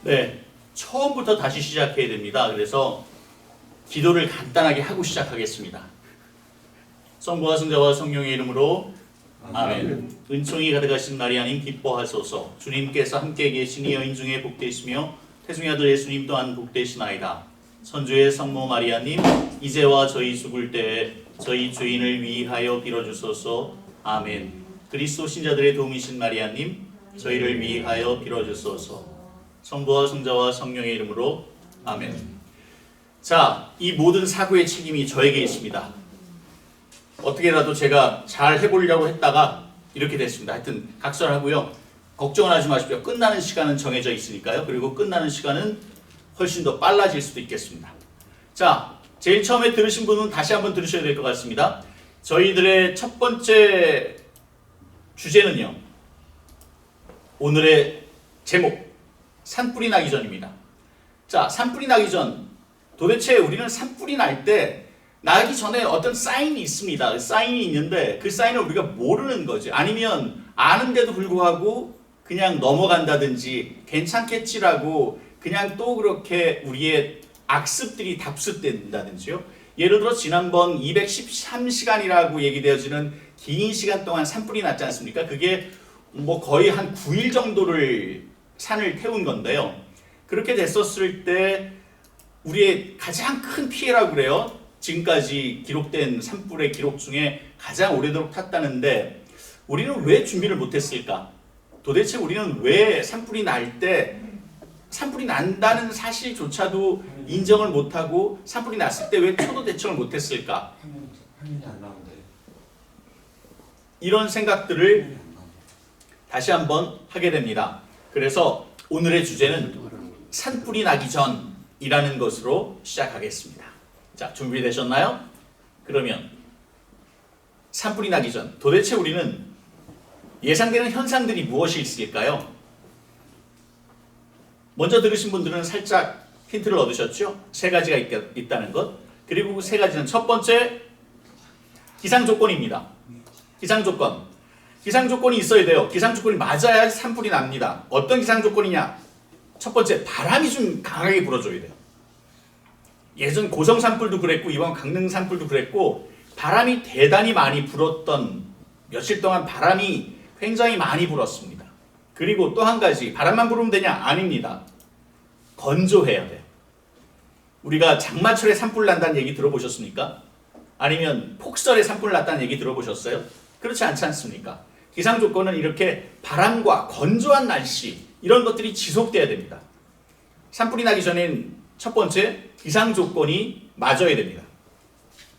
네, 처음부터 다시 시작해야 됩니다. 그래서 기도를 간단하게 하고 시작하겠습니다. 성부와 성자와 성령의 이름으로 아멘. 은총이 가득하신 마리아님 기뻐하소서. 주님께서 함께 계시니 여인 중에 복되시며 태중의 아들 예수님 또한 복되시나이다. 선주의 성모 마리아님 이제와 저희 죽을 때에 저희 죄인을 위하여 빌어주소서. 아멘. 그리스도 신자들의 도움이신 마리아님 저희를 위하여 빌어주소서. 성부와 성자와 성령의 이름으로 아멘. 자, 이 모든 사고의 책임이 저에게 있습니다. 어떻게라도 제가 잘 해보려고 했다가 이렇게 됐습니다. 하여튼 각설하고요. 걱정은 하지 마십시오. 끝나는 시간은 정해져 있으니까요. 그리고 끝나는 시간은 훨씬 더 빨라질 수도 있겠습니다. 자, 제일 처음에 들으신 분은 다시 한번 들으셔야 될 것 같습니다. 저희들의 첫 번째 주제는요. 오늘의 제목, 산불이 나기 전입니다. 자, 산불이 나기 전, 도대체 우리는 산불이 날 때 나기 전에 어떤 사인이 있습니다. 사인이 있는데 그 사인을 우리가 모르는 거지. 아니면 아는데도 불구하고 그냥 넘어간다든지 괜찮겠지라고 그냥 또 그렇게 우리의 악습들이 답습된다든지요. 예를 들어 지난번 213시간이라고 얘기되어지는 긴 시간 동안 산불이 났지 않습니까? 그게 뭐 거의 한 9일 정도를 산을 태운 건데요. 그렇게 됐었을 때 우리의 가장 큰 피해라고 그래요. 지금까지 기록된 산불의 기록 중에 가장 오래도록 탔다는데 우리는 왜 준비를 못했을까? 도대체 우리는 왜 산불이 날 때 산불이 난다는 사실조차도 인정을 못하고 산불이 났을 때 왜 초도 대처를 못했을까? 이런 생각들을 다시 한번 하게 됩니다. 그래서 오늘의 주제는 산불이 나기 전이라는 것으로 시작하겠습니다. 자, 준비되셨나요? 그러면 산불이 나기 전, 도대체 우리는 예상되는 현상들이 무엇이 있을까요? 먼저 들으신 분들은 살짝 힌트를 얻으셨죠? 세 가지가 있다는 것. 그리고 그 세 가지는 첫 번째, 기상조건입니다. 기상조건. 기상조건이 있어야 돼요. 기상조건이 맞아야 산불이 납니다. 어떤 기상조건이냐? 첫 번째, 바람이 좀 강하게 불어줘야 돼요. 예전 고성 산불도 그랬고 이번 강릉 산불도 그랬고 바람이 대단히 많이 불었던 며칠 동안 바람이 굉장히 많이 불었습니다. 그리고 또 한 가지, 바람만 불으면 되냐? 아닙니다. 건조해야 돼요. 우리가 장마철에 산불 난다는 얘기 들어보셨습니까? 아니면 폭설에 산불 났다는 얘기 들어보셨어요? 그렇지 않지 않습니까? 기상조건은 이렇게 바람과 건조한 날씨 이런 것들이 지속돼야 됩니다. 산불이 나기 전엔 첫 번째, 기상조건이 맞아야 됩니다.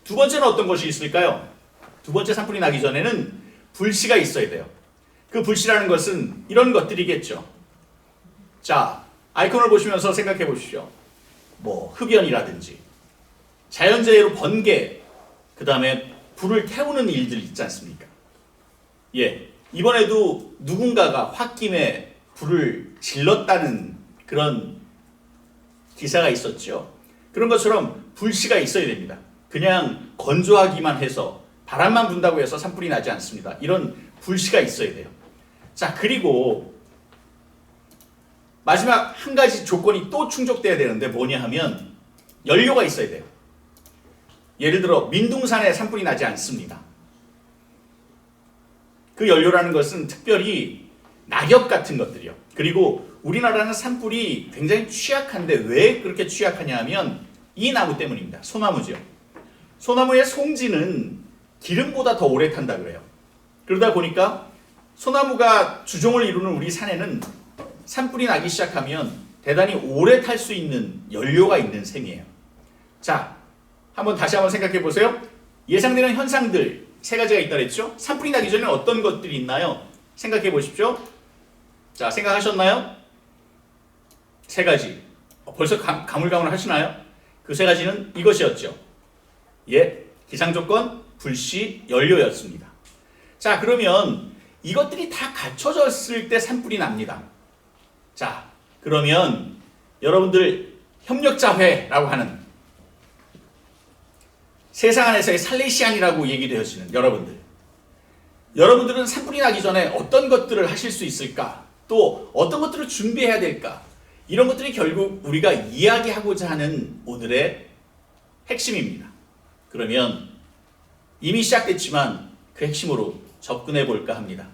두 번째는 어떤 것이 있을까요? 두 번째 산불이 나기 전에는 불씨가 있어야 돼요. 그 불씨라는 것은 이런 것들이겠죠. 자, 아이콘을 보시면서 생각해 보십시오. 뭐 흡연이라든지 자연재해로 번개, 그 다음에 불을 태우는 일들 있지 않습니까? 예, 이번에도 누군가가 홧김에 불을 질렀다는 그런 기사가 있었죠. 그런 것처럼 불씨가 있어야 됩니다. 그냥 건조하기만 해서 바람만 분다고 해서 산불이 나지 않습니다. 이런 불씨가 있어야 돼요. 자, 그리고 마지막 한 가지 조건이 또 충족돼야 되는데 뭐냐 하면 연료가 있어야 돼요. 예를 들어 민둥산에 산불이 나지 않습니다. 그 연료라는 것은 특별히 낙엽 같은 것들이요. 그리고 우리나라는 산불이 굉장히 취약한데 왜 그렇게 취약하냐 하면 이 나무 때문입니다. 소나무죠. 소나무의 송지는 기름보다 더 오래 탄다 그래요. 그러다 보니까 소나무가 주종을 이루는 우리 산에는 산불이 나기 시작하면 대단히 오래 탈 수 있는 연료가 있는 셈이에요. 자, 다시 한번 생각해 보세요. 예상되는 현상들 세 가지가 있다 그랬죠? 산불이 나기 전에 어떤 것들이 있나요? 생각해 보십시오. 자, 생각하셨나요? 세 가지. 벌써 가물가물 하시나요? 그 세 가지는 이것이었죠. 예, 기상조건, 불씨, 연료였습니다. 자, 그러면 이것들이 다 갖춰졌을 때 산불이 납니다. 자, 그러면 여러분들 협력자회라고 하는 세상 안에서의 살레시안이라고 얘기되어지는 여러분들은 산불이 나기 전에 어떤 것들을 하실 수 있을까? 또 어떤 것들을 준비해야 될까? 이런 것들이 결국 우리가 이야기하고자 하는 오늘의 핵심입니다. 그러면 이미 시작됐지만 그 핵심으로 접근해 볼까 합니다.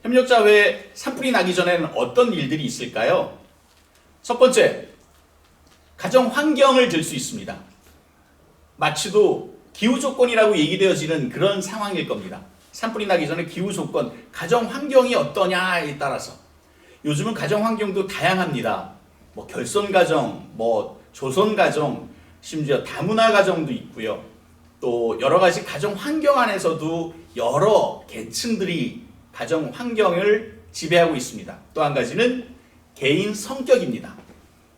협력자회에 산불이 나기 전에는 어떤 일들이 있을까요? 첫 번째, 가정 환경을 들 수 있습니다. 마치도 기후 조건이라고 얘기되어지는 그런 상황일 겁니다. 산불이 나기 전에 기후 조건, 가정 환경이 어떠냐에 따라서 요즘은 가정 환경도 다양합니다. 뭐 결손 가정, 뭐 조손 가정, 심지어 다문화 가정도 있고요. 또 여러 가지 가정 환경 안에서도 여러 계층들이 가정 환경을 지배하고 있습니다. 또 한 가지는 개인 성격입니다.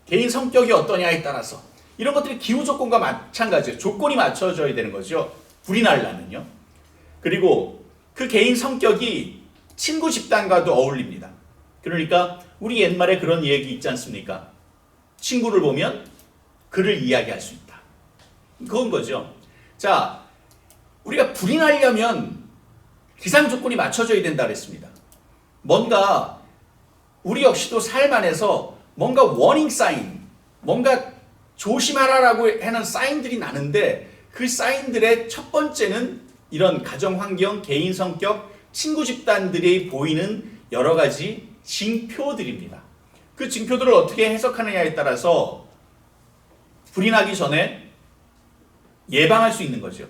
개인 성격이 어떠냐에 따라서 이런 것들이 기후 조건과 마찬가지예요. 조건이 맞춰져야 되는 거죠. 불이 나려면요. 그리고 그 개인 성격이 친구 집단과도 어울립니다. 그러니까 우리 옛말에 그런 얘기 있지 않습니까? 친구를 보면 그를 이야기할 수 있다. 그건 거죠. 자, 우리가 불이 나려면 기상 조건이 맞춰져야 된다 그랬습니다. 뭔가 우리 역시도 삶 안에서 뭔가 워닝 사인, 뭔가 조심하라라고 하는 사인들이 나는데 그 사인들의 첫 번째는 이런 가정 환경, 개인 성격, 친구 집단들이 보이는 여러 가지 징표들입니다. 그 징표들을 어떻게 해석하느냐에 따라서 불이 나기 전에 예방할 수 있는 거죠.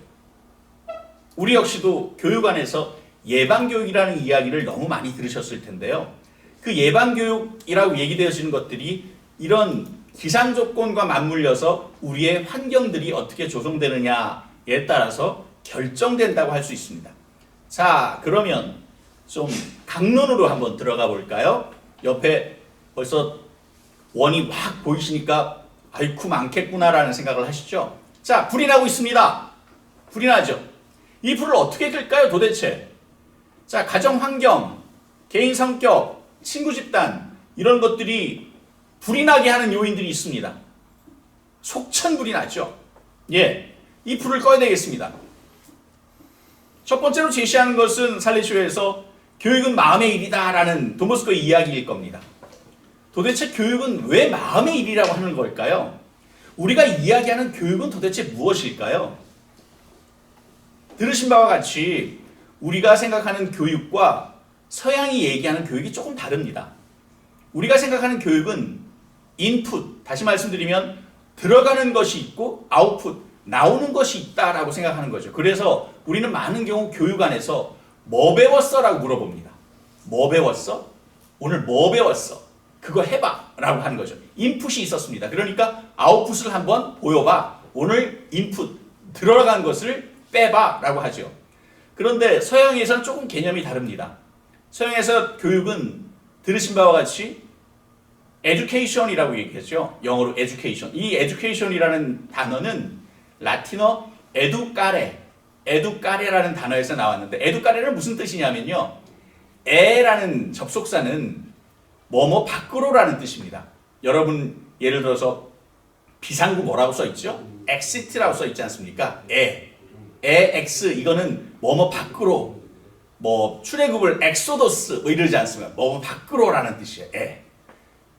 우리 역시도 교육 안에서 예방교육이라는 이야기를 너무 많이 들으셨을 텐데요. 그 예방교육이라고 얘기되어지는 것들이 이런 기상조건과 맞물려서 우리의 환경들이 어떻게 조성되느냐에 따라서 결정된다고 할 수 있습니다. 자, 그러면 좀 강론으로 한번 들어가 볼까요? 옆에 벌써 원이 확 보이시니까 아이쿠 많겠구나라는 생각을 하시죠? 자, 불이 나고 있습니다. 불이 나죠? 이 불을 어떻게 끌까요, 도대체? 자, 가정 환경, 개인 성격, 친구 집단 이런 것들이 불이 나게 하는 요인들이 있습니다. 속천불이 나죠. 예, 이 불을 꺼야 되겠습니다. 첫 번째로 제시하는 것은 살레시오에서 교육은 마음의 일이다라는 도모스코의 이야기일 겁니다. 도대체 교육은 왜 마음의 일이라고 하는 걸까요? 우리가 이야기하는 교육은 도대체 무엇일까요? 들으신 바와 같이 우리가 생각하는 교육과 서양이 얘기하는 교육이 조금 다릅니다. 우리가 생각하는 교육은 인풋, 다시 말씀드리면 들어가는 것이 있고 아웃풋, 나오는 것이 있다라고 생각하는 거죠. 그래서 우리는 많은 경우 교육 안에서 뭐 배웠어? 라고 물어봅니다. 뭐 배웠어? 오늘 뭐 배웠어? 그거 해봐 라고 하는 거죠. 인풋이 있었습니다. 그러니까 아웃풋을 한번 보여봐. 오늘 인풋, 들어간 것을 빼봐 라고 하죠. 그런데 서양에서는 조금 개념이 다릅니다. 서양에서 교육은 들으신 바와 같이 education이라고 얘기했죠. 영어로 education. 이 education이라는 단어는 라틴어 educare라는 단어에서 나왔는데 educare는 무슨 뜻이냐면요. 에라는 접속사는 뭐뭐 밖으로라는 뜻입니다. 여러분 예를 들어서 비상구 뭐라고 써있죠? exit라고 써있지 않습니까? x 이거는 뭐뭐 밖으로 뭐 출애굽을 엑소더스 뭐 이러지 않습니까? 뭐뭐 밖으로라는 뜻이에요.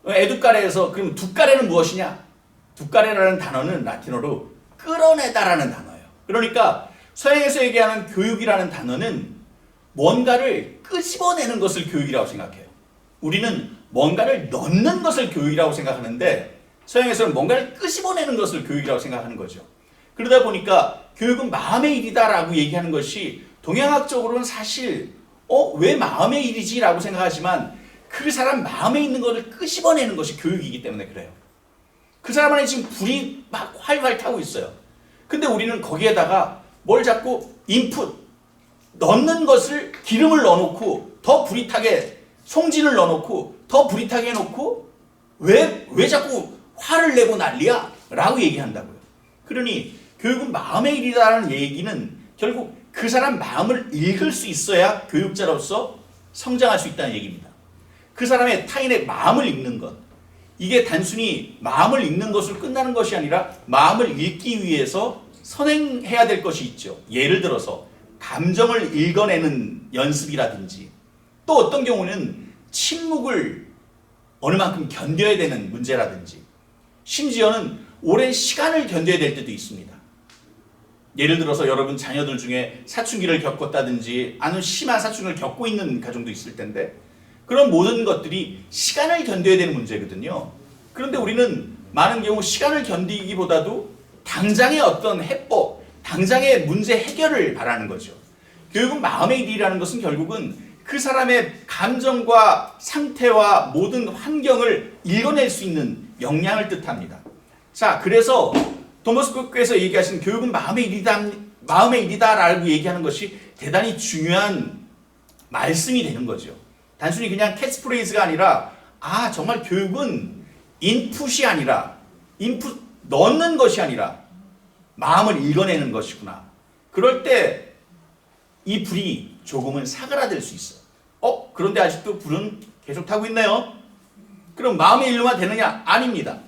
에두까레에서 그럼 두까레는 무엇이냐? 두까레라는 단어는 라틴어로 끌어내다라는 단어예요. 그러니까 서양에서 얘기하는 교육이라는 단어는 뭔가를 끄집어내는 것을 교육이라고 생각해요. 우리는 뭔가를 넣는 것을 교육이라고 생각하는데 서양에서는 뭔가를 끄집어내는 것을 교육이라고 생각하는 거죠. 그러다 보니까 교육은 마음의 일이다라고 얘기하는 것이 동양학적으로는 사실 왜 마음의 일이지? 라고 생각하지만 그 사람 마음에 있는 것을 끄집어내는 것이 교육이기 때문에 그래요. 그 사람 안에 지금 불이 막 활활 타고 있어요. 근데 우리는 거기에다가 뭘 자꾸 인풋, 넣는 것을 기름을 넣어놓고 더 불이 타게 송진을 넣어놓고 더 불이 타게 해놓고 왜 자꾸 화를 내고 난리야? 라고 얘기한다고요. 그러니 교육은 마음의 일이라는 얘기는 결국 그 사람 마음을 읽을 수 있어야 교육자로서 성장할 수 있다는 얘기입니다. 그 사람의 타인의 마음을 읽는 것. 이게 단순히 마음을 읽는 것으로 끝나는 것이 아니라 마음을 읽기 위해서 선행해야 될 것이 있죠. 예를 들어서 감정을 읽어내는 연습이라든지 또 어떤 경우는 침묵을 어느 만큼 견뎌야 되는 문제라든지 심지어는 오랜 시간을 견뎌야 될 때도 있습니다. 예를 들어서 여러분 자녀들 중에 사춘기를 겪었다든지 아니면 심한 사춘기를 겪고 있는 가정도 있을 텐데 그런 모든 것들이 시간을 견뎌야 되는 문제거든요. 그런데 우리는 많은 경우 시간을 견디기보다도 당장의 어떤 해법, 당장의 문제 해결을 바라는 거죠. 결국은 마음의 일이라는 것은 결국은 그 사람의 감정과 상태와 모든 환경을 읽어낼 수 있는 역량을 뜻합니다. 자, 그래서 토머스 쿠크에서 얘기하신 교육은 마음의 일이다라고 얘기하는 것이 대단히 중요한 말씀이 되는 거죠. 단순히 그냥 캐치프레이즈가 아니라 정말 교육은 인풋이 아니라 인풋 넣는 것이 아니라 마음을 읽어내는 것이구나. 그럴 때 이 불이 조금은 사그라들 수 있어요. 그런데 아직도 불은 계속 타고 있네요. 그럼 마음의 일로만 되느냐? 아닙니다.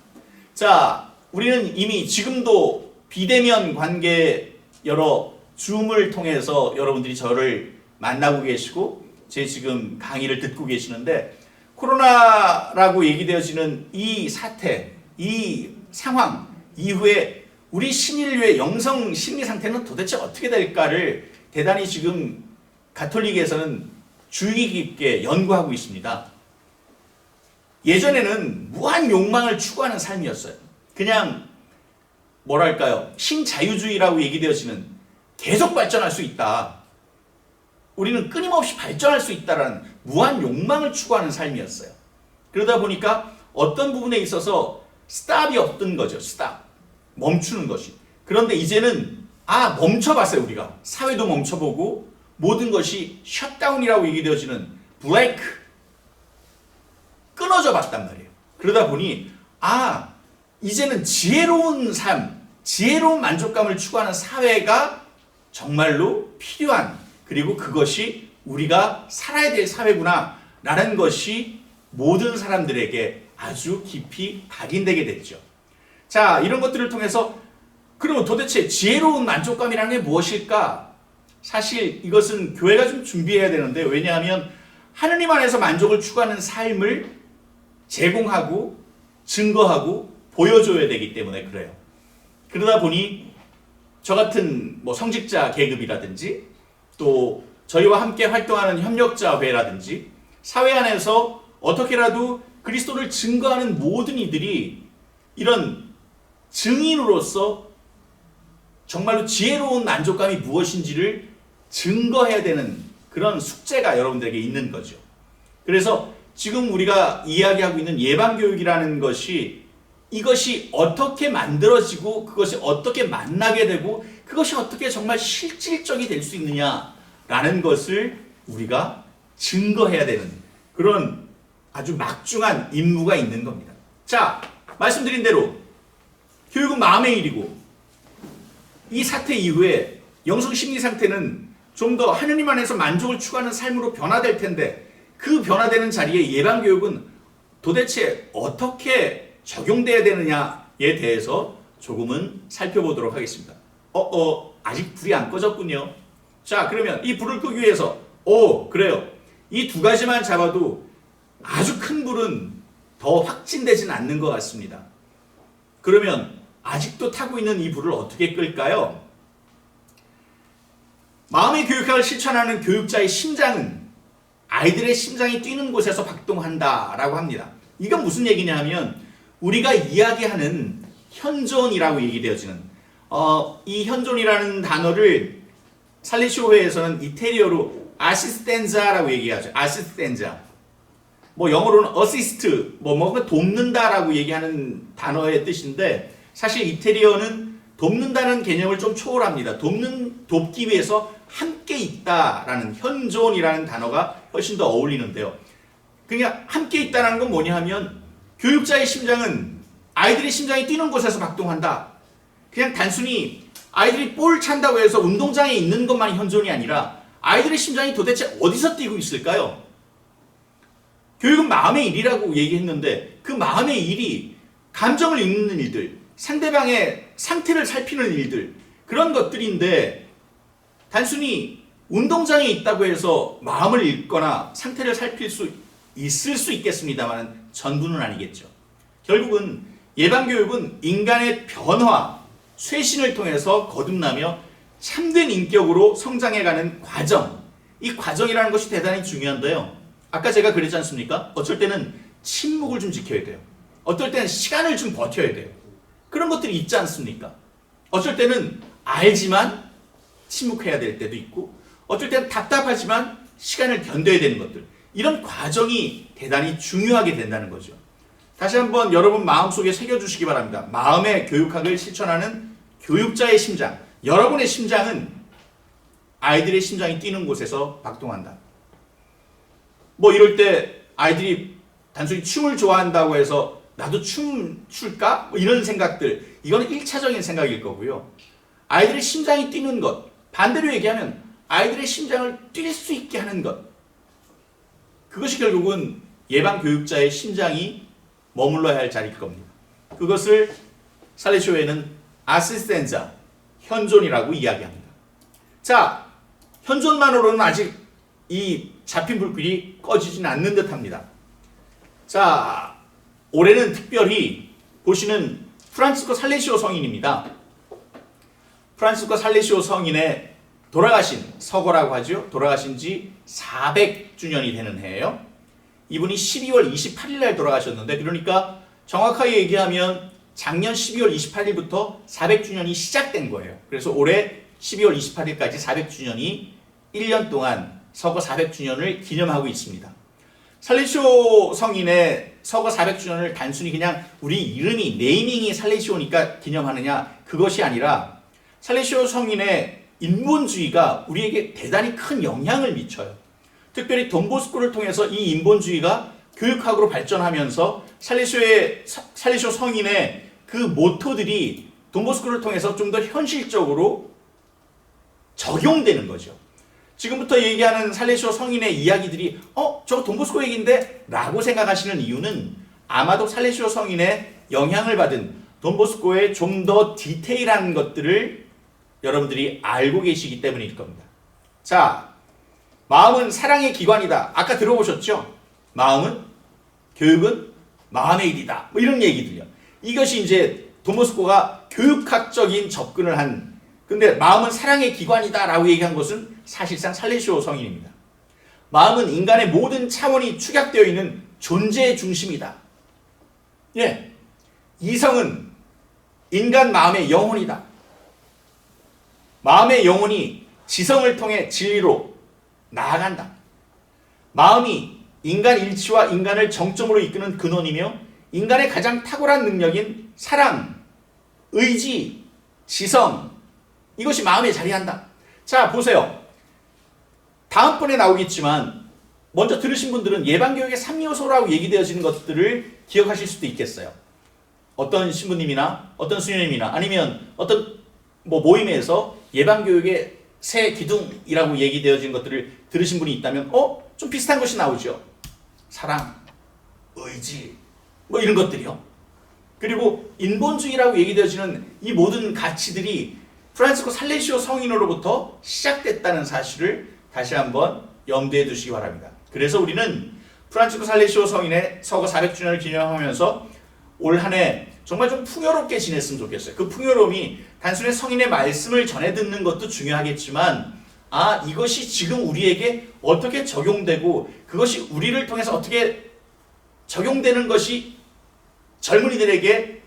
자, 우리는 이미 지금도 비대면 관계 여러 줌을 통해서 여러분들이 저를 만나고 계시고 제 지금 강의를 듣고 계시는데 코로나라고 얘기되어지는 이 사태, 이 상황 이후에 우리 신인류의 영성 심리 상태는 도대체 어떻게 될까를 대단히 지금 가톨릭에서는 주의 깊게 연구하고 있습니다. 예전에는 무한 욕망을 추구하는 삶이었어요. 그냥 뭐랄까요? 신자유주의라고 얘기되어지는 계속 발전할 수 있다. 우리는 끊임없이 발전할 수 있다라는 무한 욕망을 추구하는 삶이었어요. 그러다 보니까 어떤 부분에 있어서 스탑이 없던 거죠. 스탑. 멈추는 것이. 그런데 이제는 멈춰봤어요. 우리가. 사회도 멈춰보고 모든 것이 셧다운이라고 얘기되어지는 브레이크. 끊어져 봤단 말이에요. 그러다 보니 이제는 지혜로운 삶, 지혜로운 만족감을 추구하는 사회가 정말로 필요한 그리고 그것이 우리가 살아야 될 사회구나 라는 것이 모든 사람들에게 아주 깊이 각인되게 됐죠. 자, 이런 것들을 통해서 그러면 도대체 지혜로운 만족감이라는 게 무엇일까? 사실 이것은 교회가 좀 준비해야 되는데 왜냐하면 하느님 안에서 만족을 추구하는 삶을 제공하고 증거하고 보여줘야 되기 때문에 그래요. 그러다 보니 저 같은 성직자 계급이라든지 또 저희와 함께 활동하는 협력자회라든지 사회 안에서 어떻게라도 그리스도를 증거하는 모든 이들이 이런 증인으로서 정말로 지혜로운 만족감이 무엇인지를 증거해야 되는 그런 숙제가 여러분들에게 있는 거죠. 그래서 지금 우리가 이야기하고 있는 예방교육이라는 것이 이것이 어떻게 만들어지고 그것이 어떻게 만나게 되고 그것이 어떻게 정말 실질적이 될 수 있느냐라는 것을 우리가 증거해야 되는 그런 아주 막중한 임무가 있는 겁니다. 자, 말씀드린 대로 교육은 마음의 일이고 이 사태 이후에 영성 심리 상태는 좀 더 하느님 안에서 만족을 추구하는 삶으로 변화될 텐데 그 변화되는 자리에 예방교육은 도대체 어떻게 적용돼야 되느냐에 대해서 조금은 살펴보도록 하겠습니다. 아직 불이 안 꺼졌군요. 자, 그러면 이 불을 끄기 위해서 그래요. 이 두 가지만 잡아도 아주 큰 불은 더 확진되지는 않는 것 같습니다. 그러면 아직도 타고 있는 이 불을 어떻게 끌까요? 마음의 교육학을 실천하는 교육자의 심장은 아이들의 심장이 뛰는 곳에서 박동한다라고 합니다. 이건 무슨 얘기냐 하면 우리가 이야기하는 현존이라고 얘기되어지는 이 현존이라는 단어를 살레시오회에서는 이태리어로 아시스텐자라고 얘기하죠. 아시스텐자. 영어로는 어시스트, 돕는다라고 얘기하는 단어의 뜻인데 사실 이태리어는 돕는다는 개념을 좀 초월합니다. 돕기 위해서 함께 있다라는 현존이라는 단어가 훨씬 더 어울리는데요. 그냥 함께 있다라는 건 뭐냐 하면 교육자의 심장은 아이들의 심장이 뛰는 곳에서 박동한다. 그냥 단순히 아이들이 볼 찬다고 해서 운동장에 있는 것만이 현존이 아니라 아이들의 심장이 도대체 어디서 뛰고 있을까요? 교육은 마음의 일이라고 얘기했는데 그 마음의 일이 감정을 읽는 일들, 상대방의 상태를 살피는 일들 그런 것들인데 단순히 운동장에 있다고 해서 마음을 읽거나 상태를 살필 수 있을 수 있겠습니다만 전부는 아니겠죠. 결국은 예방교육은 인간의 변화, 쇄신을 통해서 거듭나며 참된 인격으로 성장해가는 과정, 이 과정이라는 것이 대단히 중요한데요. 아까 제가 그랬지 않습니까? 어쩔 때는 침묵을 좀 지켜야 돼요. 어떨 때는 시간을 좀 버텨야 돼요. 그런 것들이 있지 않습니까? 어쩔 때는 알지만 침묵해야 될 때도 있고, 어쩔 때는 답답하지만 시간을 견뎌야 되는 것들, 이런 과정이 대단히 중요하게 된다는 거죠. 다시 한번 여러분 마음속에 새겨주시기 바랍니다. 마음의 교육학을 실천하는 교육자의 심장, 여러분의 심장은 아이들의 심장이 뛰는 곳에서 박동한다. 뭐 이럴 때 아이들이 단순히 춤을 좋아한다고 해서 나도 춤 출까? 뭐 이런 생각들, 이거는 1차적인 생각일 거고요. 아이들의 심장이 뛰는 것, 반대로 얘기하면 아이들의 심장을 뛸 수 있게 하는 것, 그것이 결국은 예방교육자의 심장이 머물러야 할 자리일 겁니다. 그것을 살레시오에는 아시스텐자, 현존이라고 이야기합니다. 자, 현존만으로는 아직 이 잡힌 불길이 꺼지진 않는 듯 합니다. 자, 올해는 특별히 보시는 프란치스코 살레시오 성인입니다. 프란치스코 살레시오 성인의 돌아가신 서거라고 하죠. 돌아가신 지 400주년이 되는 해예요. 이분이 12월 28일 날 돌아가셨는데, 그러니까 정확하게 얘기하면 작년 12월 28일부터 400주년이 시작된 거예요. 그래서 올해 12월 28일까지 400주년이 1년 동안 서거 400주년을 기념하고 있습니다. 살레시오 성인의 서거 400주년을 단순히 그냥 우리 이름이, 네이밍이 살레시오니까 기념하느냐, 그것이 아니라 살레시오 성인의 인본주의가 우리에게 대단히 큰 영향을 미쳐요. 특별히 돈보스코를 통해서 이 인본주의가 교육학으로 발전하면서 살레시오 성인의 그 모토들이 돈보스코를 통해서 좀 더 현실적으로 적용되는 거죠. 지금부터 얘기하는 살레시오 성인의 이야기들이 저거 돈보스코 얘기인데? 라고 생각하시는 이유는 아마도 살레시오 성인의 영향을 받은 돈보스코의 좀 더 디테일한 것들을 여러분들이 알고 계시기 때문일 겁니다. 자, 마음은 사랑의 기관이다. 아까 들어보셨죠? 마음은, 교육은 마음의 일이다. 뭐 이런 얘기들이요. 이것이 이제 돈보스코가 교육학적인 접근을 한, 근데 마음은 사랑의 기관이다 라고 얘기한 것은 사실상 살레시오 성인입니다. 마음은 인간의 모든 차원이 축약되어 있는 존재의 중심이다. 예, 이성은 인간 마음의 영혼이다. 마음의 영혼이 지성을 통해 진리로 나아간다. 마음이 인간 일치와 인간을 정점으로 이끄는 근원이며 인간의 가장 탁월한 능력인 사랑, 의지, 지성, 이것이 마음에 자리한다. 자, 보세요. 다음번에 나오겠지만 먼저 들으신 분들은 예방교육의 3요소라고 얘기되어지는 것들을 기억하실 수도 있겠어요. 어떤 신부님이나 어떤 수녀님이나 아니면 어떤 모임에서 예방교육의 새 기둥이라고 얘기되어진 것들을 들으신 분이 있다면 좀 비슷한 것이 나오죠. 사랑, 의지, 뭐 이런 것들이요. 그리고 인본주의라고 얘기되어지는 이 모든 가치들이 프란치스코 살레시오 성인으로부터 시작됐다는 사실을 다시 한번 염두에 두시기 바랍니다. 그래서 우리는 프란치스코 살레시오 성인의 서거 400주년을 기념하면서 올 한 해 정말 좀 풍요롭게 지냈으면 좋겠어요. 그 풍요로움이 단순히 성인의 말씀을 전해 듣는 것도 중요하겠지만 이것이 지금 우리에게 어떻게 적용되고 그것이 우리를 통해서 어떻게 적용되는 것이 젊은이들에게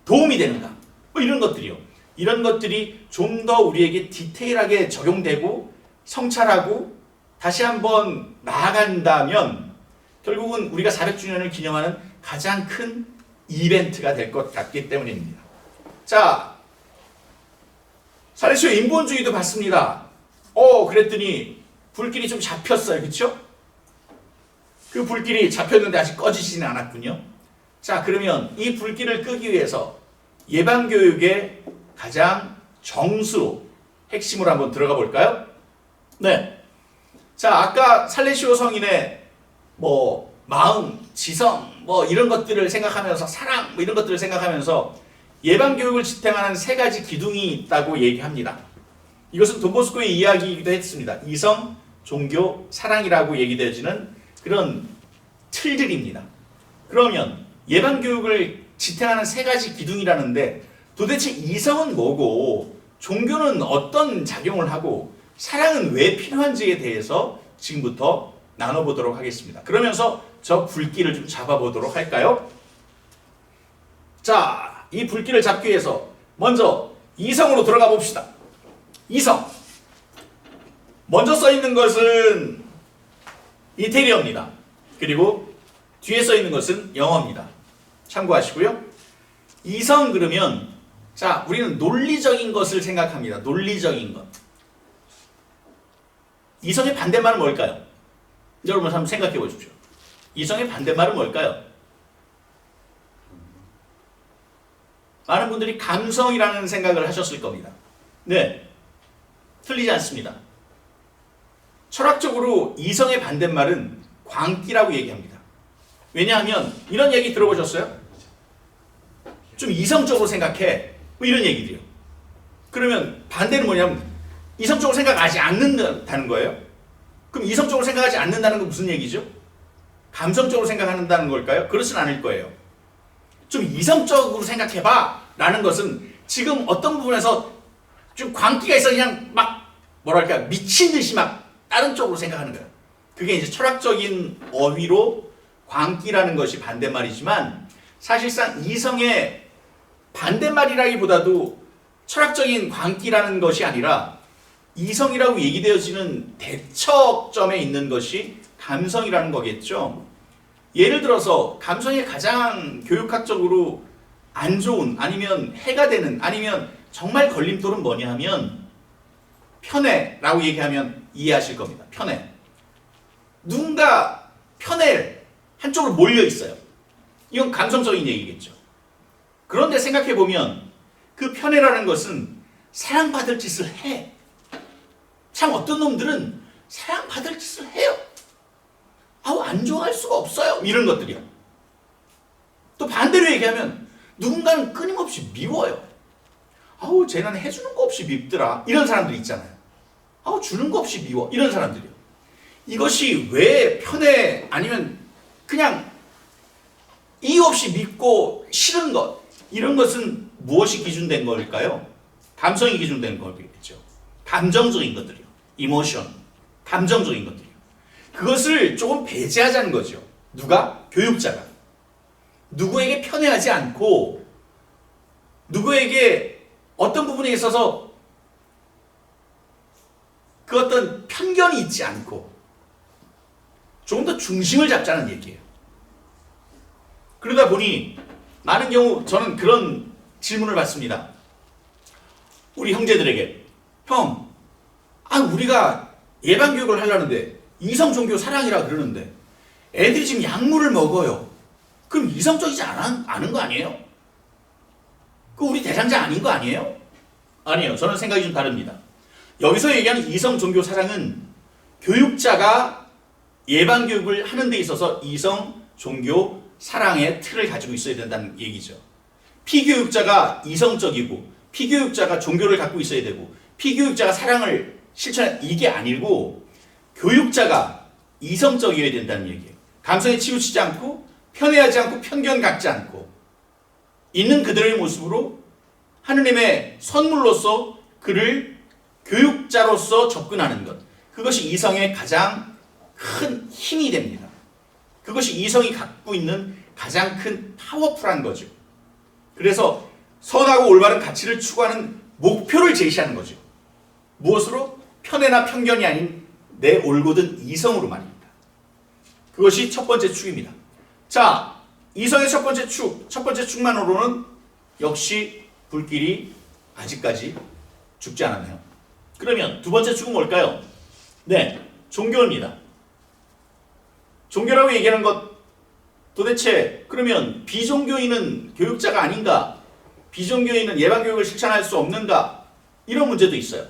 도움이 되는가, 뭐 이런 것들이요. 이런 것들이 좀 더 우리에게 디테일하게 적용되고 성찰하고 다시 한번 나아간다면 결국은 우리가 400주년을 기념하는 가장 큰 이벤트가 될 것 같기 때문입니다. 자, 살레시오 인본주의도 봤습니다. 그랬더니 불길이 좀 잡혔어요. 그렇죠? 그 불길이 잡혔는데 아직 꺼지지는 않았군요. 자, 그러면 이 불길을 끄기 위해서 예방교육의 가장 정수로 핵심으로 한번 들어가 볼까요? 네. 자, 아까 살레시오 성인의 마음, 지성, 이런 것들을 생각하면서 사랑, 이런 것들을 생각하면서 예방교육을 지탱하는 세 가지 기둥이 있다고 얘기합니다. 이것은 돈보스코의 이야기이기도 했습니다. 이성, 종교, 사랑이라고 얘기되어지는 그런 틀들입니다. 그러면 예방교육을 지탱하는 세 가지 기둥이라는데 도대체 이성은 뭐고 종교는 어떤 작용을 하고 사랑은 왜 필요한지에 대해서 지금부터 나눠보도록 하겠습니다. 그러면서 저 불길을 좀 잡아보도록 할까요? 자, 이 불길을 잡기 위해서 먼저 이성으로 들어가 봅시다. 이성. 먼저 써 있는 것은 이태리어입니다. 그리고 뒤에 써 있는 것은 영어입니다. 참고하시고요. 이성 그러면 자, 우리는 논리적인 것을 생각합니다. 논리적인 것. 이성의 반대말은 뭘까요? 여러분 한번 생각해 보십시오. 이성의 반대말은 뭘까요? 많은 분들이 감성이라는 생각을 하셨을 겁니다. 네, 틀리지 않습니다. 철학적으로 이성의 반대말은 광기라고 얘기합니다. 왜냐하면 이런 얘기 들어보셨어요? 좀 이성적으로 생각해. 뭐 이런 얘기들이요. 그러면 반대는 뭐냐면 이성적으로 생각하지 않는다는 거예요. 그럼 이성적으로 생각하지 않는다는 건 무슨 얘기죠? 감성적으로 생각한다는 걸까요? 그렇진 않을 거예요. 좀 이성적으로 생각해봐 라는 것은 지금 어떤 부분에서 좀 광기가 있어 그냥 막 뭐랄까 미친 듯이 막 다른 쪽으로 생각하는 거예요. 그게 이제 철학적인 어휘로 광기라는 것이 반대말이지만 사실상 이성의 반대말이라기보다도 철학적인 광기라는 것이 아니라 이성이라고 얘기되어지는 대척점에 있는 것이 감성이라는 거겠죠. 예를 들어서 감성이 가장 교육학적으로 안 좋은 아니면 해가 되는 아니면 정말 걸림돌은 뭐냐 하면 편애라고 얘기하면 이해하실 겁니다. 편애. 누군가 편애 한쪽으로 몰려 있어요. 이건 감성적인 얘기겠죠. 그런데 생각해 보면 그 편애라는 것은 사랑받을 짓을 해. 참 어떤 놈들은 사랑받을 짓을 해요. 아우 안 좋아할 수가 없어요. 이런 것들이요. 또 반대로 얘기하면 누군가는 끊임없이 미워요. 아우 쟤는 해주는 거 없이 밉더라. 이런 사람들 있잖아요. 아우 주는 거 없이 미워. 이런 사람들이요. 이것이 왜 편애 아니면 그냥 이유 없이 밉고 싫은 것 이런 것은 무엇이 기준된 걸까요? 감성이 기준된 거겠죠. 감정적인 것들이요. 이모션. 감정적인 것들이요. 그것을 조금 배제하자는 거죠. 누가? 교육자가. 누구에게 편애하지 않고 누구에게 어떤 부분에 있어서 그 어떤 편견이 있지 않고 조금 더 중심을 잡자는 얘기예요. 그러다 보니 많은 경우 저는 그런 질문을 받습니다. 우리 형제들에게 형, 우리가 예방교육을 하려는데 이성 종교 사랑이라 그러는데 애들이 지금 약물을 먹어요. 그럼 이성적이지 않은 거 아니에요? 그 우리 대상자 아닌 거 아니에요? 아니에요. 저는 생각이 좀 다릅니다. 여기서 얘기하는 이성 종교 사랑은 교육자가 예방교육을 하는 데 있어서 이성 종교 사랑의 틀을 가지고 있어야 된다는 얘기죠. 피교육자가 이성적이고 피교육자가 종교를 갖고 있어야 되고 피교육자가 사랑을 실천해 이게 아니고 교육자가 이성적이어야 된다는 얘기예요. 감성에 치우치지 않고 편애하지 않고 편견 갖지 않고 있는 그들의 모습으로 하느님의 선물로서 그를 교육자로서 접근하는 것. 그것이 이성의 가장 큰 힘이 됩니다. 그것이 이성이 갖고 있는 가장 큰 파워풀한 거죠. 그래서 선하고 올바른 가치를 추구하는 목표를 제시하는 거죠. 무엇으로? 편애나 편견이 아닌 내 올곧은 이성으로 말입니다. 그것이 첫 번째 축입니다. 자, 이성의 첫 번째 축만으로는 역시 불길이 아직까지 죽지 않았네요. 그러면 두 번째 축은 뭘까요? 네, 종교입니다. 종교라고 얘기하는 것 도대체 그러면 비종교인은 교육자가 아닌가? 비종교인은 예방교육을 실천할 수 없는가? 이런 문제도 있어요.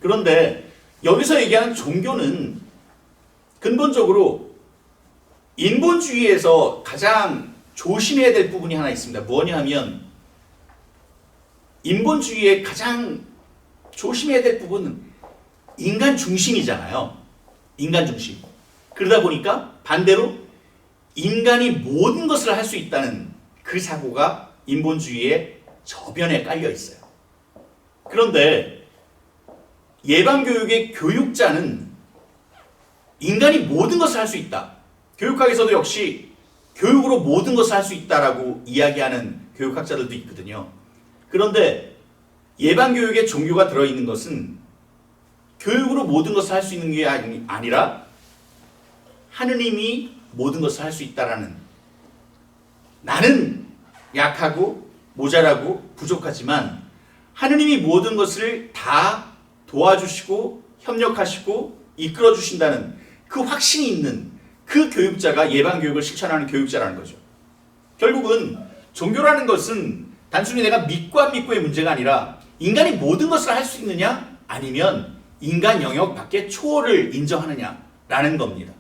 그런데 여기서 얘기하는 종교는 근본적으로 인본주의에서 가장 조심해야 될 부분이 하나 있습니다. 뭐냐 하면 인본주의의 가장 조심해야 될 부분은 인간 중심이잖아요. 인간 중심. 그러다 보니까 반대로 인간이 모든 것을 할 수 있다는 그 사고가 인본주의의 저변에 깔려 있어요. 그런데 예방교육의 교육자는 인간이 모든 것을 할 수 있다. 교육학에서도 역시 교육으로 모든 것을 할 수 있다라고 이야기하는 교육학자들도 있거든요. 그런데 예방교육에 종교가 들어있는 것은 교육으로 모든 것을 할 수 있는 게 아니라 하느님이 모든 것을 할 수 있다라는, 나는 약하고 모자라고 부족하지만 하느님이 모든 것을 다 도와주시고 협력하시고 이끌어 주신다는 그 확신이 있는 그 교육자가 예방교육을 실천하는 교육자라는 거죠. 결국은 종교라는 것은 단순히 내가 믿고 안 믿고의 문제가 아니라 인간이 모든 것을 할 수 있느냐 아니면 인간 영역 밖의 초월을 인정하느냐라는 겁니다.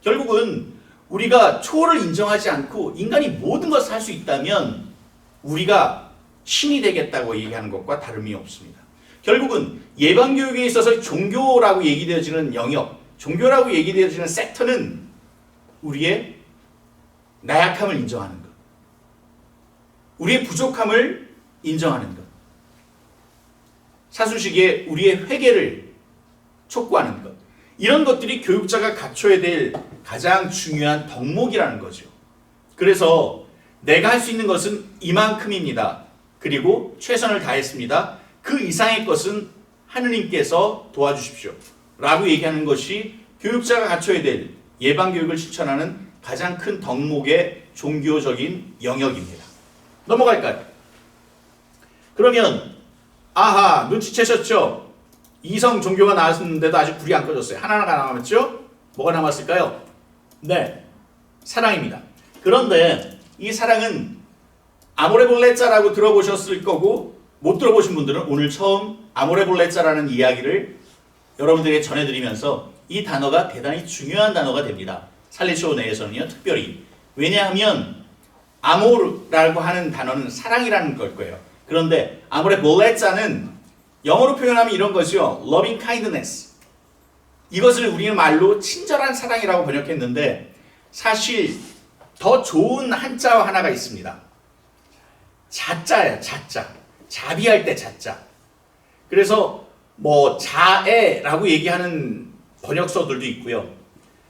결국은 우리가 초월을 인정하지 않고 인간이 모든 것을 할 수 있다면 우리가 신이 되겠다고 얘기하는 것과 다름이 없습니다. 결국은 예방교육에 있어서 종교라고 얘기되어지는 영역, 종교라고 얘기되어지는 섹터는 우리의 나약함을 인정하는 것, 우리의 부족함을 인정하는 것, 사순식의 우리의 회개를 촉구하는 것, 이런 것들이 교육자가 갖춰야 될 가장 중요한 덕목이라는 거죠. 그래서 내가 할 수 있는 것은 이만큼입니다. 그리고 최선을 다했습니다. 그 이상의 것은 하느님께서 도와주십시오. 라고 얘기하는 것이 교육자가 갖춰야 될 예방교육을 실천하는 가장 큰 덕목의 종교적인 영역입니다. 넘어갈까요? 그러면 아하, 눈치채셨죠? 이성 종교가 나왔는데도 아직 불이 안 꺼졌어요. 하나가 남았죠? 뭐가 남았을까요? 네, 사랑입니다. 그런데 이 사랑은 아모레볼레자라고 들어보셨을 거고, 못 들어보신 분들은 오늘 처음 아모레볼레자라는 이야기를 여러분들에게 전해드리면서 이 단어가 대단히 중요한 단어가 됩니다. 살리쇼 내에서는요, 특별히. 왜냐하면 아모르라고 하는 단어는 사랑이라는 걸 거예요. 그런데 아모레볼레자는 영어로 표현하면 이런 것이요, loving kindness. 이것을 우리는 말로 친절한 사랑이라고 번역했는데 사실 더 좋은 한자어 하나가 있습니다. 자자예요, 자자. 자비할 때 자자. 그래서 뭐 자애라고 얘기하는 번역서들도 있고요.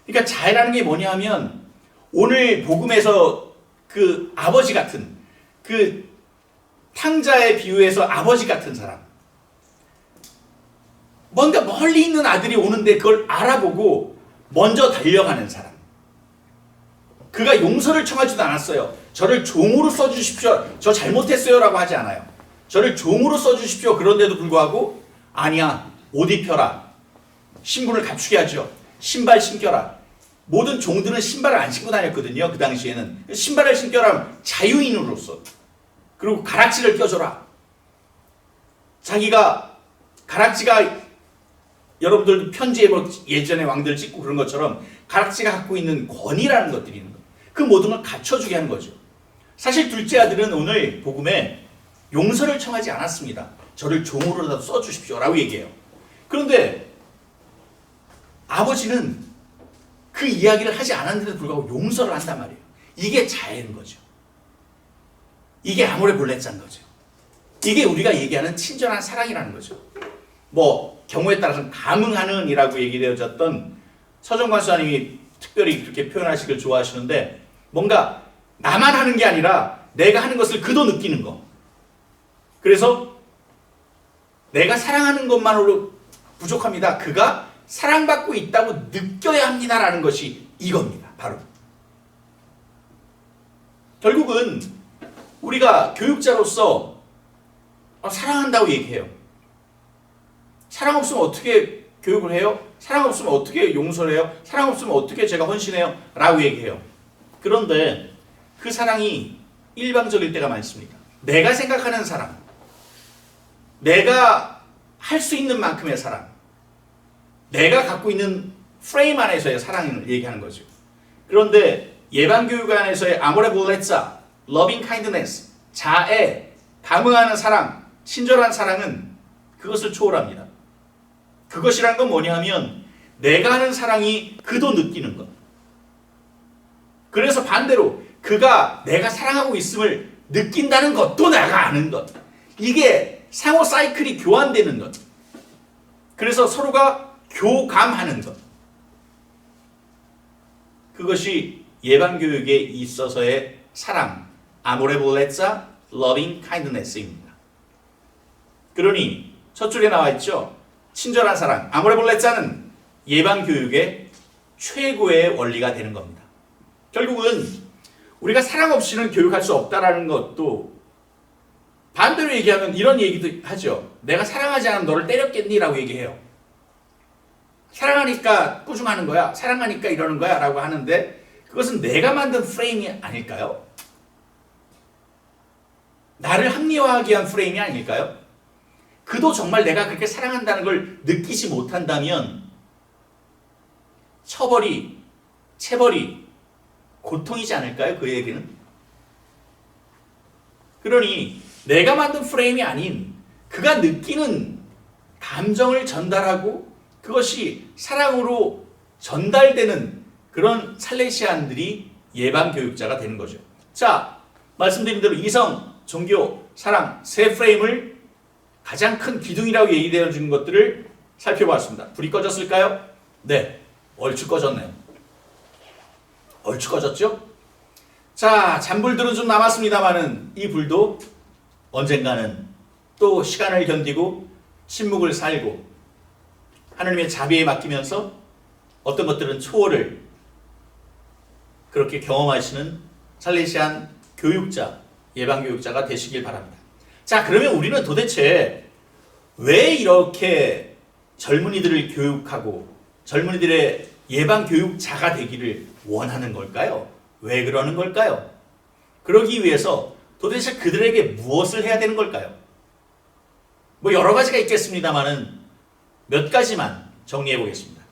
그러니까 자애라는 게 뭐냐 하면 오늘 복음에서 그 아버지 같은, 그 탕자의 비유에서 아버지 같은 사람, 뭔가 멀리 있는 아들이 오는데 그걸 알아보고 먼저 달려가는 사람. 그가 용서를 청하지도 않았어요. 저를 종으로 써주십시오. 저 잘못했어요 라고 하지 않아요. 저를 종으로 써주십시오. 그런데도 불구하고 아니야, 옷 입혀라. 신분을 갖추게 하죠. 신발 신겨라. 모든 종들은 신발을 안 신고 다녔거든요. 그 당시에는. 신발을 신겨라. 자유인으로서. 그리고 가락지를 껴줘라. 자기가 가락지가, 여러분들도 편지에 뭐 예전에 왕들 찍고 그런 것처럼 가락지가 갖고 있는 권위라는 것들이 있는 거예요. 그 모든 걸 갖춰주게 하는 거죠. 사실 둘째 아들은 오늘 복음에 용서를 청하지 않았습니다. 저를 종으로라도 써주십시오 라고 얘기해요. 그런데 아버지는 그 이야기를 하지 않았는데도 불구하고 용서를 한단 말이에요. 이게 자애인 거죠. 이게 아모레볼레자인 거죠. 이게 우리가 얘기하는 친절한 사랑이라는 거죠. 뭐 경우에 따라서는 감응하는 이라고 얘기되어졌던 서정관 수사님이 특별히 그렇게 표현하시길 좋아하시는데, 뭔가 나만 하는 게 아니라 내가 하는 것을 그도 느끼는 거. 그래서 내가 사랑하는 것만으로 부족합니다. 그가 사랑받고 있다고 느껴야 합니다라는 것이 이겁니다. 바로. 결국은 우리가 교육자로서 사랑한다고 얘기해요. 사랑 없으면 어떻게 교육을 해요? 사랑 없으면 어떻게 용서를 해요? 사랑 없으면 어떻게 제가 헌신해요? 라고 얘기해요. 그런데 그 사랑이 일방적일 때가 많습니다. 내가 생각하는 사랑, 내가 할 수 있는 만큼의 사랑, 내가 갖고 있는 프레임 안에서의 사랑을 얘기하는 거죠. 그런데 예방교육 안에서의 아모레볼레자, loving kindness, 자애, 감응하는 사랑, 친절한 사랑은 그것을 초월합니다. 그것이란 건 뭐냐 하면 내가 하는 사랑이 그도 느끼는 것. 그래서 반대로 그가 내가 사랑하고 있음을 느낀다는 것도 내가 아는 것. 이게 상호 사이클이 교환되는 것. 그래서 서로가 교감하는 것. 그것이 예방교육에 있어서의 사랑, 아모레볼레자, 러빙 카인드네스입니다. 그러니 첫 줄에 나와 있죠. 친절한 사랑, 아모레볼레자는 예방교육의 최고의 원리가 되는 겁니다. 결국은 우리가 사랑 없이는 교육할 수 없다라는 것도 반대로 얘기하면 이런 얘기도 하죠. 내가 사랑하지 않으면 너를 때렸겠니? 라고 얘기해요. 사랑하니까 꾸중하는 거야. 사랑하니까 이러는 거야. 라고 하는데 그것은 내가 만든 프레임이 아닐까요? 나를 합리화하기 위한 프레임이 아닐까요? 그도 정말 내가 그렇게 사랑한다는 걸 느끼지 못한다면 처벌이, 체벌이 고통이지 않을까요? 그에게는? 그러니 내가 만든 프레임이 아닌 그가 느끼는 감정을 전달하고 그것이 사랑으로 전달되는 그런 살레시안들이 예방교육자가 되는 거죠. 자, 말씀드린 대로 이성, 종교, 사랑 세 프레임을 가장 큰 기둥이라고 얘기되어 주는 것들을 살펴보았습니다. 불이 꺼졌을까요? 네, 얼추 꺼졌네요. 얼추 꺼졌죠? 자, 잔불들은 좀 남았습니다만은 이 불도 언젠가는 또 시간을 견디고 침묵을 살고 하나님의 자비에 맡기면서 어떤 것들은 초월을 그렇게 경험하시는 살레시안 교육자, 예방교육자가 되시길 바랍니다. 자, 그러면 우리는 도대체 왜 이렇게 젊은이들을 교육하고 젊은이들의 예방교육자가 되기를 원하는 걸까요? 왜 그러는 걸까요? 그러기 위해서 도대체 그들에게 무엇을 해야 되는 걸까요? 뭐 여러 가지가 있겠습니다만은 몇 가지만 정리해 보겠습니다.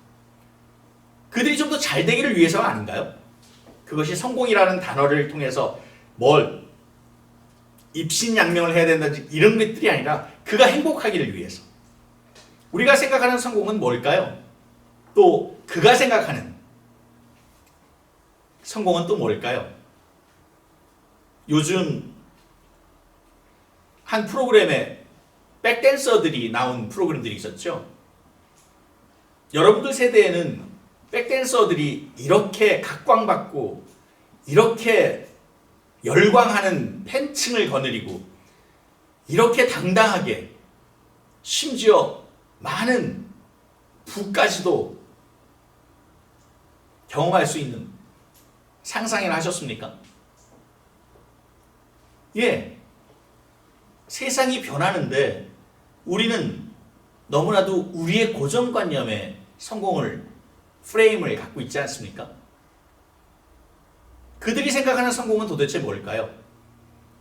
그들이 좀 더 잘 되기를 위해서가 아닌가요? 그것이 성공이라는 단어를 통해서 뭘 입신양명을 해야 된다든지 이런 것들이 아니라 그가 행복하기를 위해서. 우리가 생각하는 성공은 뭘까요? 또 그가 생각하는 성공은 또 뭘까요? 요즘 한 프로그램에 백댄서들이 나온 프로그램들이 있었죠. 여러분들 세대에는 백댄서들이 이렇게 각광받고 이렇게 열광하는 팬층을 거느리고 이렇게 당당하게 심지어 많은 부까지도 경험할 수 있는 상상이나 하셨습니까? 예, 세상이 변하는데 우리는 너무나도 우리의 고정관념에 성공을, 프레임을 갖고 있지 않습니까? 그들이 생각하는 성공은 도대체 뭘까요?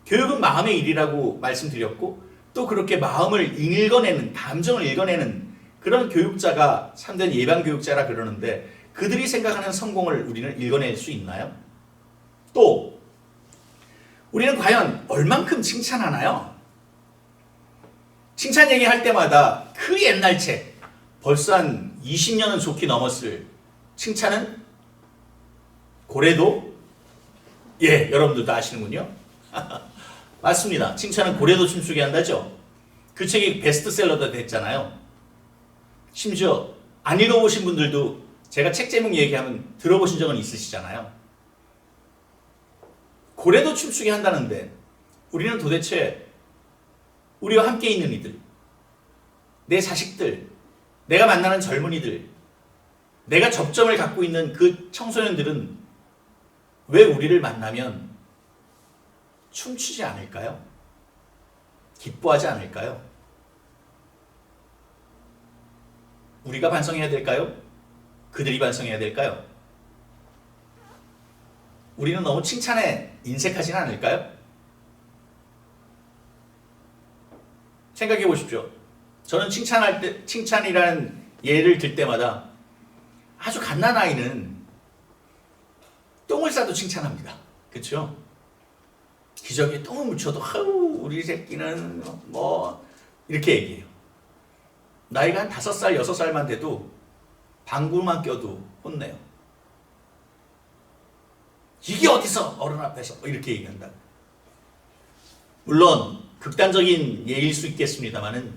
교육은 마음의 일이라고 말씀드렸고 또 그렇게 마음을 읽어내는, 감정을 읽어내는 그런 교육자가 참된 예방교육자라 그러는데 그들이 생각하는 성공을 우리는 읽어낼 수 있나요? 또 우리는 과연 얼만큼 칭찬하나요? 칭찬 얘기할 때마다 그 옛날 책, 벌써 한 20년은 좋게 넘었을 칭찬은 고래도, 예, 여러분들 다 아시는군요. 맞습니다. 칭찬은 고래도 춤추게 한다죠. 그 책이 베스트셀러도 됐잖아요. 심지어 안 읽어보신 분들도 제가 책 제목 얘기하면 들어보신 적은 있으시잖아요. 고래도 춤추게 한다는데 우리는 도대체 우리와 함께 있는 이들, 내 자식들, 내가 만나는 젊은이들, 내가 접점을 갖고 있는 그 청소년들은 왜 우리를 만나면 춤추지 않을까요? 기뻐하지 않을까요? 우리가 반성해야 될까요? 그들이 반성해야 될까요? 우리는 너무 칭찬에 인색하진 않을까요? 생각해 보십시오. 저는 칭찬이라는 예를 들 때마다 아주 갓난아이는 똥을 싸도 칭찬합니다. 그렇죠? 기저귀에 똥을 묻혀도 아우 우리 새끼는 뭐 이렇게 얘기해요. 나이가 한 5살, 6살만 돼도 방구만 껴도 혼내요. 이게 어디서 어른 앞에서 이렇게 얘기한다. 물론 극단적인 예일 수 있겠습니다만은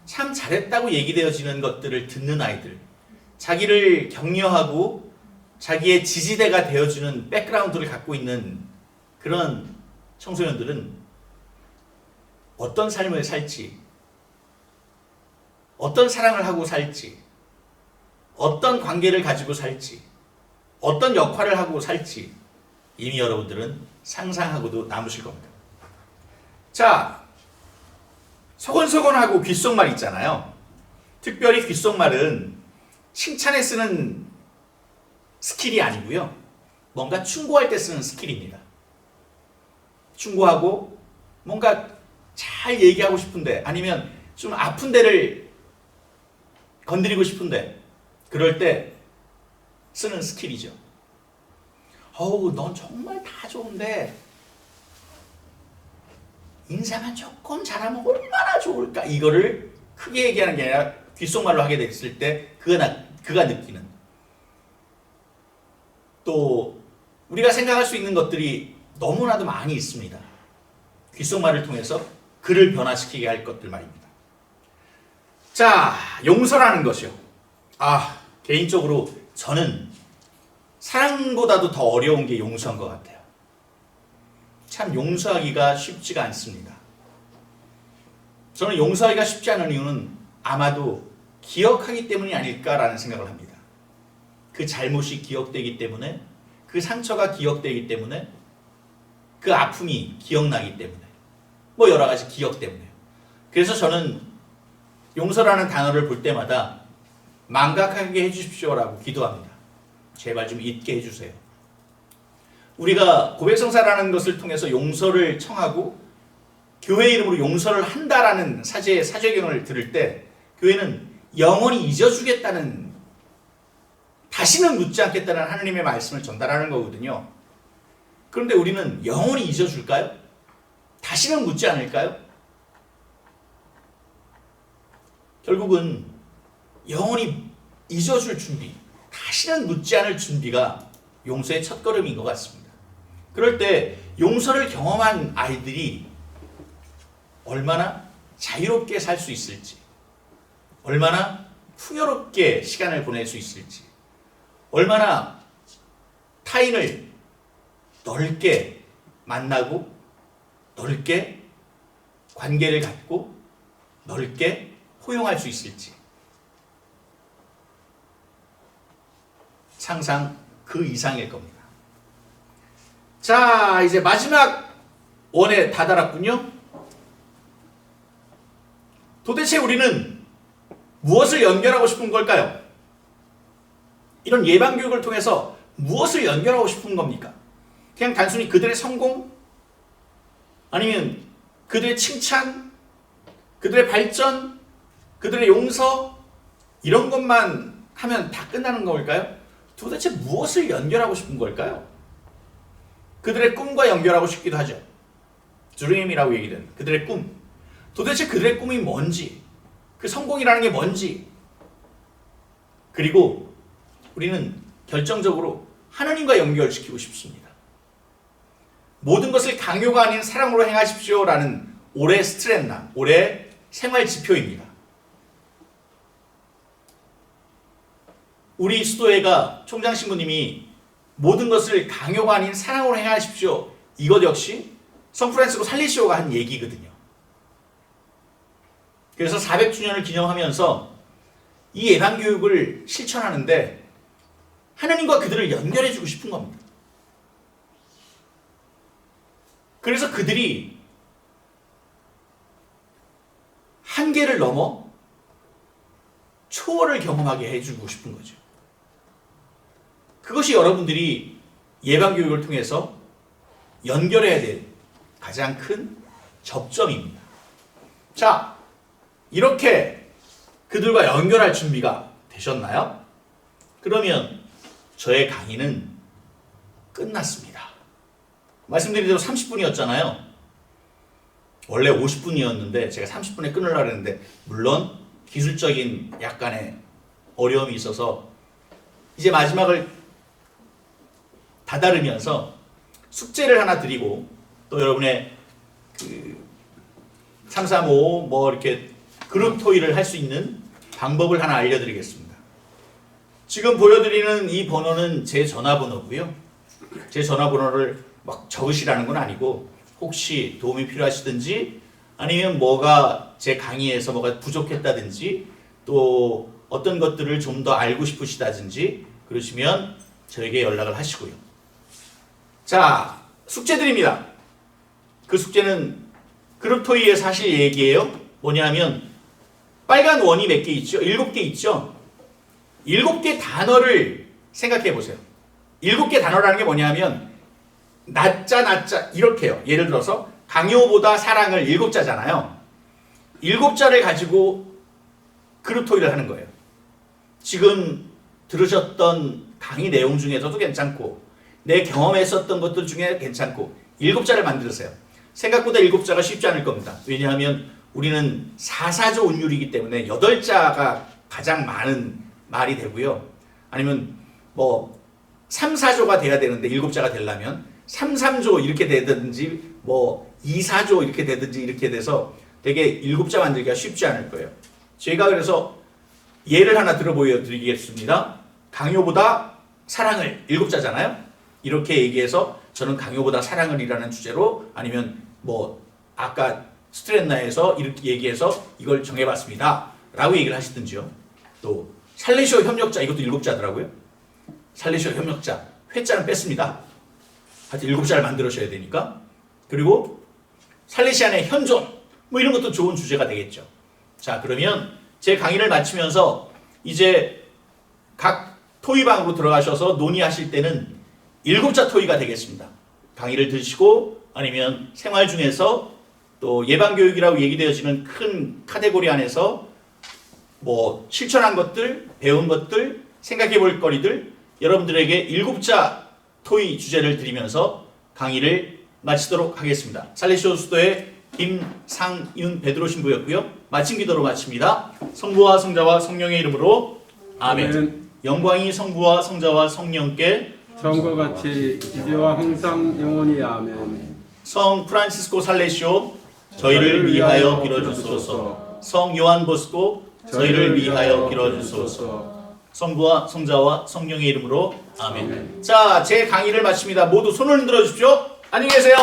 참 잘했다고 얘기되어지는 것들을 듣는 아이들, 자기를 격려하고 자기의 지지대가 되어주는 백그라운드를 갖고 있는 그런 청소년들은 어떤 삶을 살지, 어떤 사랑을 하고 살지, 어떤 관계를 가지고 살지, 어떤 역할을 하고 살지 이미 여러분들은 상상하고도 남으실 겁니다. 자, 소곤소곤하고 귓속말 있잖아요. 특별히 귓속말은 칭찬에 쓰는 스킬이 아니고요. 뭔가 충고할 때 쓰는 스킬입니다. 충고하고 뭔가 잘 얘기하고 싶은데 아니면 좀 아픈 데를 건드리고 싶은데 그럴 때 쓰는 스킬이죠. 어우, 넌 정말 다 좋은데 인사만 조금 잘하면 얼마나 좋을까? 이거를 크게 얘기하는 게 아니라 귓속말로 하게 됐을 때 그가 느끼는, 또 우리가 생각할 수 있는 것들이 너무나도 많이 있습니다. 귓속말을 통해서 그를 변화시키게 할 것들 말입니다. 자, 용서라는 것이요. 개인적으로 저는 사랑보다도 더 어려운 게 용서인 것 같아요. 참 용서하기가 쉽지가 않습니다. 저는 용서하기가 쉽지 않은 이유는 아마도 기억하기 때문이 아닐까라는 생각을 합니다. 그 잘못이 기억되기 때문에, 그 상처가 기억되기 때문에, 그 아픔이 기억나기 때문에, 뭐 여러 가지 기억 때문에요. 그래서 저는 용서라는 단어를 볼 때마다 망각하게 해주십시오라고 기도합니다. 제발 좀 잊게 해주세요. 우리가 고백성사라는 것을 통해서 용서를 청하고 교회 이름으로 용서를 한다라는 사제경을 들을 때 교회는 영원히 잊어주겠다는, 다시는 묻지 않겠다는 하나님의 말씀을 전달하는 거거든요. 그런데 우리는 영원히 잊어줄까요? 다시는 묻지 않을까요? 결국은 영원히 잊어줄 준비, 다시는 묻지 않을 준비가 용서의 첫걸음인 것 같습니다. 그럴 때 용서를 경험한 아이들이 얼마나 자유롭게 살 수 있을지, 얼마나 풍요롭게 시간을 보낼 수 있을지, 얼마나 타인을 넓게 만나고 넓게 관계를 갖고 넓게 포용할 수 있을지 상상 그 이상일 겁니다. 자, 이제 마지막 원에 다다랐군요. 도대체 우리는 무엇을 연결하고 싶은 걸까요? 이런 예방교육을 통해서 무엇을 연결하고 싶은 겁니까? 그냥 단순히 그들의 성공? 아니면 그들의 칭찬? 그들의 발전? 그들의 용서? 이런 것만 하면 다 끝나는 걸까요? 도대체 무엇을 연결하고 싶은 걸까요? 그들의 꿈과 연결하고 싶기도 하죠. 드림이라고 얘기되는 그들의 꿈. 도대체 그들의 꿈이 뭔지, 그 성공이라는 게 뭔지, 그리고 우리는 결정적으로 하나님과 연결시키고 싶습니다. 모든 것을 강요가 아닌 사랑으로 행하십시오라는 올해 스트랩나, 올해 생활 지표입니다. 우리 수도회가 총장 신부님이 모든 것을 강요가 아닌 사랑으로 행하십시오, 이것 역시 성프란시스코 살리시오가 한 얘기거든요. 그래서 400주년을 기념하면서 이 예방교육을 실천하는데 하나님과 그들을 연결해주고 싶은 겁니다. 그래서 그들이 한계를 넘어 초월을 경험하게 해주고 싶은 거죠. 그것이 여러분들이 예방교육을 통해서 연결해야 될 가장 큰 접점입니다. 자, 이렇게 그들과 연결할 준비가 되셨나요? 그러면 저의 강의는 끝났습니다. 말씀드린 대로 30분이었잖아요. 원래 50분이었는데 제가 30분에 끊으려고 했는데 물론 기술적인 약간의 어려움이 있어서 이제 마지막을 다다르면서 숙제를 하나 드리고 또 여러분의 그 335 뭐 이렇게 그룹 토의를 할 수 있는 방법을 하나 알려드리겠습니다. 지금 보여드리는 이 번호는 제 전화번호고요. 제 전화번호를 막 적으시라는 건 아니고 혹시 도움이 필요하시든지 아니면 뭐가 제 강의에서 뭐가 부족했다든지 또 어떤 것들을 좀 더 알고 싶으시다든지 그러시면 저에게 연락을 하시고요. 자, 숙제 드립니다. 그 숙제는 그룹 토의에서 하실 얘기예요. 뭐냐면 빨간 원이 몇 개 있죠? 7개 있죠? 7개 단어를 생각해 보세요. 7개 단어라는 게 뭐냐면 낮자 낮자 이렇게요. 예를 들어서 강요보다 사랑을 7자잖아요. 7자를 가지고 그룹 토의를 하는 거예요. 지금 들으셨던 강의 내용 중에서도 괜찮고 내 경험했었던 것들 중에 괜찮고 7자를 만들으세요. 생각보다 7자가 쉽지 않을 겁니다. 왜냐하면 우리는 4사조 운율이기 때문에 8자가 가장 많은 말이 되고요. 아니면 뭐 3사조가 돼야 되는데 7자가 되려면 3,3조 이렇게 되든지 뭐 2,4조 이렇게 되든지 이렇게 돼서 되게 7자 만들기가 쉽지 않을 거예요. 제가 그래서 예를 하나 들어 보여드리겠습니다. 강요보다 사랑을 7자잖아요. 이렇게 얘기해서 저는 강요보다 사랑을 이라는 주제로 아니면 뭐 아까 스트레나에서 이렇게 얘기해서 이걸 정해봤습니다. 라고 얘기를 하시든지요. 또 살레시오 협력자 이것도 7자더라고요. 살레시오 협력자 회자는 뺐습니다. 하여튼 7자를 만들으셔야 되니까. 그리고 살레시안의 현존 뭐 이런 것도 좋은 주제가 되겠죠. 자, 그러면 제 강의를 마치면서 이제 각 토의방으로 들어가셔서 논의하실 때는 7자 토의가 되겠습니다. 강의를 들으시고 아니면 생활 중에서 또 예방교육이라고 얘기되어지는 큰 카테고리 안에서 뭐 실천한 것들, 배운 것들, 생각해 볼 거리들 여러분들에게 7자 토의 주제를 드리면서 강의를 마치도록 하겠습니다. 살레시오 수도의 김상윤 베드로 신부였고요. 마친 기도로 마칩니다. 성부와 성자와 성령의 이름으로 아멘. 영광이 성부와 성자와 성령께 처음과 같이 이제와 항상 영원히 아멘. 성 프란시스코 살레시오 저희를 위하여 빌어주소서. 성 요한 보스코 저희를 위하여 빌어주소서. 성부와 성자와 성령의 이름으로 아멘. 자, 제 강의를 마칩니다. 모두 손을 흔들어 주십시오. 안녕히 계세요.